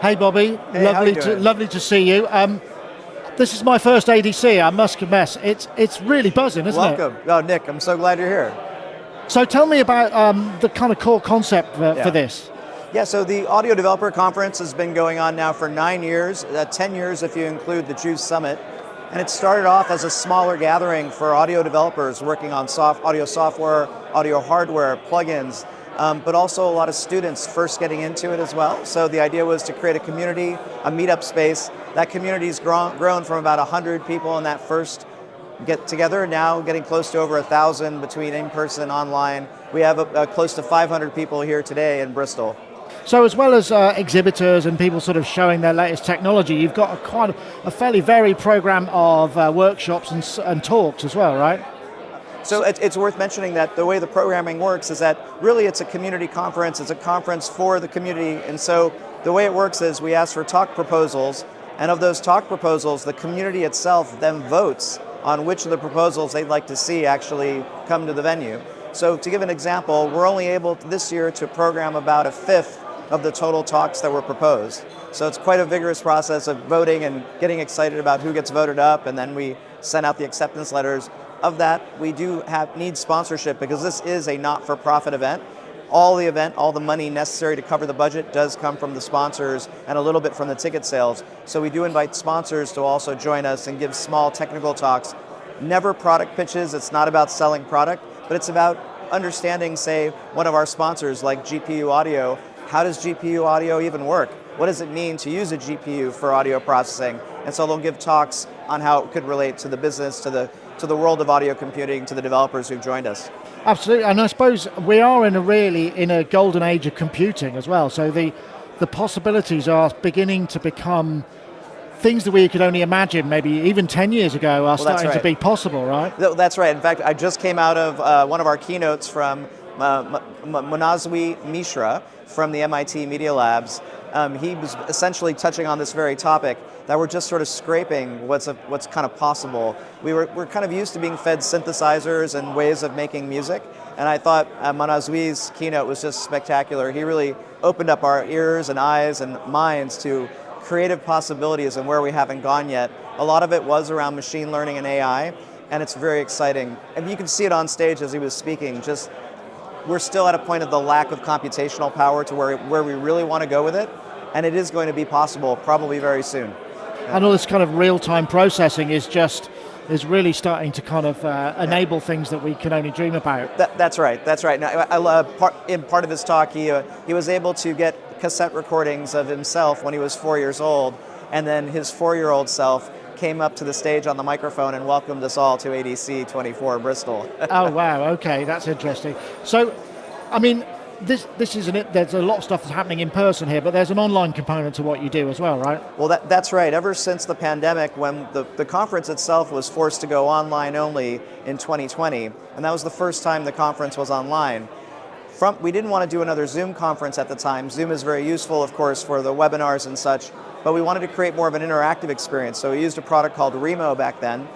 Hey Bobby, Hey, how you doing? lovely to see you. This is my first ADC, I must confess. It's really buzzing, isn't it? Welcome. Oh, Nick, I'm so glad you're here. So tell me about the kind of core concept for Yeah. this. Yeah, so the Audio Developer Conference has been going on now for 9 years, 10 years if you include the Juice Summit. And it started off as a smaller gathering for audio developers working on audio software, audio hardware, plugins, but also a lot of students first getting into it as well. So the idea was to create a community, a meetup space. That community's grown from about 100 people in that first get together, now getting close to over 1,000 between in-person and online. We have close to 500 people here today in Bristol. So as well as exhibitors and people sort of showing their latest technology, you've got a fairly varied program of workshops and talks as well, right? So it's worth mentioning that the way the programming works is that really it's a community conference, it's a conference for the community, and so the way it works is we ask for talk proposals, and of those talk proposals, the community itself then votes on which of the proposals they'd like to see actually come to the venue. So to give an example, we're only able this year to program about a fifth of the total talks that were proposed. So it's quite a vigorous process of voting and getting excited about who gets voted up, and then we send out the acceptance letters. Of that, we do need sponsorship because this is a not-for-profit event. All the money necessary to cover the budget does come from the sponsors and a little bit from the ticket sales. So we do invite sponsors to also join us and give small technical talks. Never product pitches, it's not about selling product, but it's about understanding, say, one of our sponsors like GPU Audio. How does GPU Audio even work? What does it mean to use a GPU for audio processing? And so they'll give talks on how it could relate to the business, to the world of audio computing, to the developers who've joined us. Absolutely, and I suppose we are in a golden age of computing as well. So the possibilities are beginning to become things that we could only imagine maybe even 10 years ago are starting to be possible, right? That's right. In fact, I just came out of one of our keynotes from Manaswi Mishra from the MIT Media Labs. He was essentially touching on this very topic, that we're just sort of scraping what's kind of possible. We're kind of used to being fed synthesizers and ways of making music, and I thought Manaswi's keynote was just spectacular. He really opened up our ears and eyes and minds to creative possibilities and where we haven't gone yet. A lot of it was around machine learning and AI, and it's very exciting. And you can see it on stage as he was speaking, we're still at a point of the lack of computational power to where we really want to go with it, and it is going to be possible probably very soon. And all this kind of real-time processing is really starting to kind of enable things that we can only dream about. That's right. Now, in part of his talk, he was able to get cassette recordings of himself when he was 4 years old, and then his 4-year-old self came up to the stage on the microphone and welcomed us all to ADC 24 Bristol. Oh wow, okay, that's interesting. So, I mean, this isn't it. There's a lot of stuff that's happening in person here, but there's an online component to what you do as well, right? Well, that's right. Ever since the pandemic, when the conference itself was forced to go online only in 2020, and that was the first time the conference was online. We didn't want to do another Zoom conference at the time. Zoom is very useful, of course, for the webinars and such, but we wanted to create more of an interactive experience, so we used a product called Remo back then.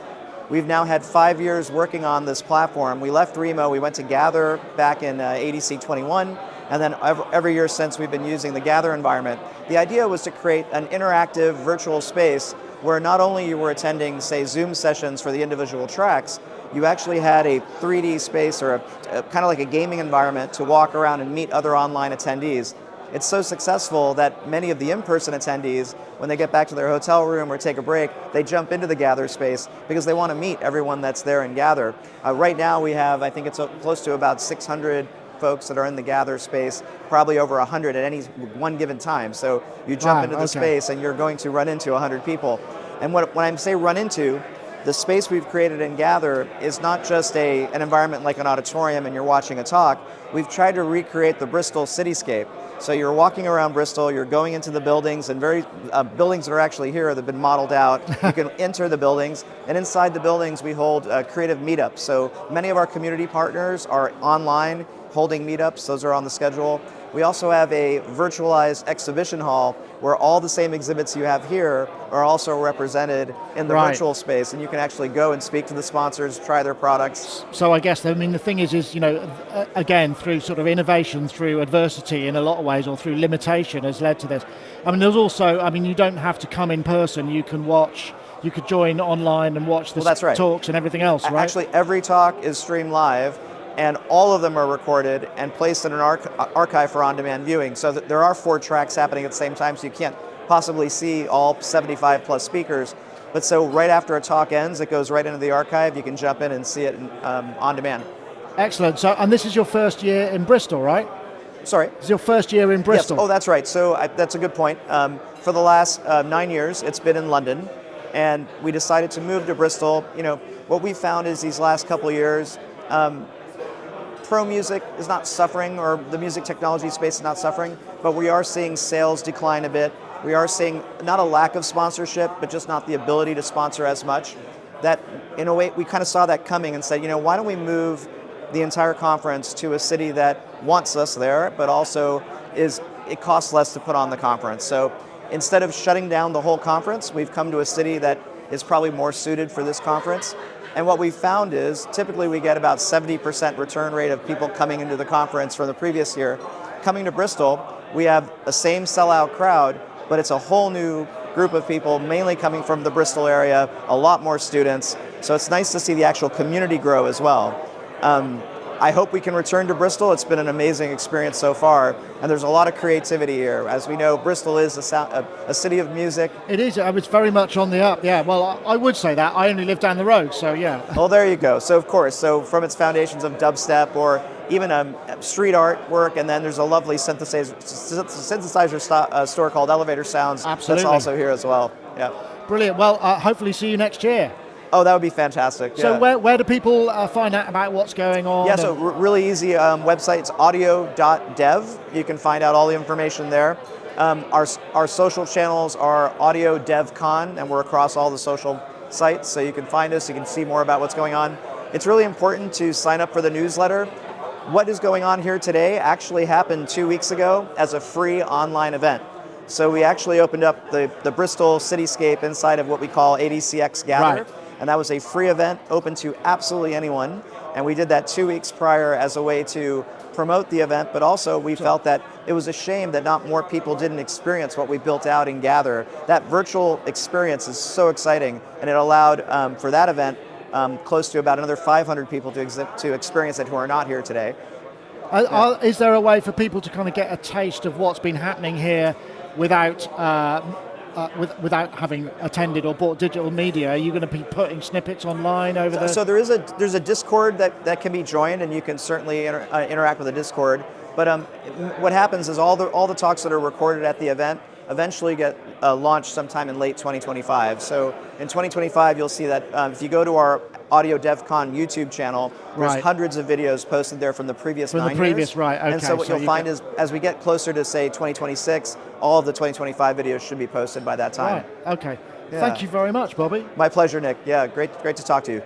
We've now had 5 years working on this platform. We left Remo, we went to Gather back in ADC 21, and then every year since we've been using the Gather environment. The idea was to create an interactive virtual space where not only you were attending, say, Zoom sessions for the individual tracks, you actually had a 3D space or a kind of like a gaming environment to walk around and meet other online attendees. It's so successful that many of the in-person attendees, when they get back to their hotel room or take a break, they jump into the Gather space because they want to meet everyone that's there in Gather. Right now we have, I think it's close to about 600 folks that are in the Gather space, probably over 100 at any one given time. So you jump into the space and you're going to run into 100 people. And when I say run into, the space we've created in Gather is not just an environment like an auditorium and you're watching a talk. We've tried to recreate the Bristol cityscape. So you're walking around Bristol, you're going into the buildings, and buildings that are actually here that have been modeled out. You can enter the buildings, and inside the buildings we hold creative meetups. So many of our community partners are online holding meetups. Those are on the schedule. We also have a virtualized exhibition hall where all the same exhibits you have here are also represented in the virtual space, and you can actually go and speak to the sponsors, try their products. So I guess, I mean, the thing is, again, through sort of innovation, through adversity in a lot of ways, or through limitation has led to this. I mean, there's also, I mean, you don't have to come in person, you could join online and watch the talks and everything else, right? Actually, every talk is streamed live, and all of them are recorded and placed in an archive for on-demand viewing. So that there are 4 tracks happening at the same time, so you can't possibly see all 75 plus speakers. But so right after a talk ends, it goes right into the archive. You can jump in and see it on demand. Excellent. So, and this is your first year in Bristol, right? Sorry? It's your first year in Bristol. Yes. Oh, that's right. So that's a good point. For the last 9 years, it's been in London, and we decided to move to Bristol. What we found is these last couple of years, pro music is not suffering, or the music technology space is not suffering, but we are seeing sales decline a bit. We are seeing not a lack of sponsorship, but just not the ability to sponsor as much. That, in a way, we kind of saw that coming and said, why don't we move the entire conference to a city that wants us there, but also it costs less to put on the conference. So instead of shutting down the whole conference, we've come to a city that is probably more suited for this conference. And what we found is, typically we get about 70% return rate of people coming into the conference from the previous year. Coming to Bristol, we have the same sellout crowd, but it's a whole new group of people, mainly coming from the Bristol area, a lot more students. So it's nice to see the actual community grow as well. I hope we can return to Bristol. It's been an amazing experience so far, and there's a lot of creativity here. As we know, Bristol is a city of music. It is. It's very much on the up. Yeah. Well, I would say that. I only live down the road, so yeah. Well, there you go. So of course, from its foundations of dubstep or even street art work, and then there's a lovely synthesizer store called Elevator Sounds. Absolutely. That's also here as well. Yeah. Brilliant. Well, hopefully see you next year. Oh, that would be fantastic. So where do people find out about what's going on? Yeah, so really easy website. It's audio.dev. You can find out all the information there. Our social channels are Audio Dev Con, and we're across all the social sites, so you can find us, you can see more about what's going on. It's really important to sign up for the newsletter. What is going on here today actually happened 2 weeks ago as a free online event. So we actually opened up the Bristol cityscape inside of what we call ADCX Gather. Right. And that was a free event open to absolutely anyone. And we did that 2 weeks prior as a way to promote the event, but also we felt that it was a shame that not more people didn't experience what we built out in Gather. That virtual experience is so exciting, and it allowed for that event close to about another 500 people to experience it who are not here today. Is there a way for people to kind of get a taste of what's been happening here without having attended or bought digital media? Are you going to be putting snippets online over there? So there's a Discord that can be joined, and you can certainly interact with the Discord. But what happens is all the talks that are recorded at the event eventually get launched sometime in late 2025. So in 2025, you'll see that if you go to our Audio DevCon YouTube channel, there's hundreds of videos posted there from the previous 9 years. Right, okay. And so what you'll find is, as we get closer to, say, 2026, all of the 2025 videos should be posted by that time. Right, okay. Yeah. Thank you very much, Bobby. My pleasure, Nick. Yeah, great to talk to you.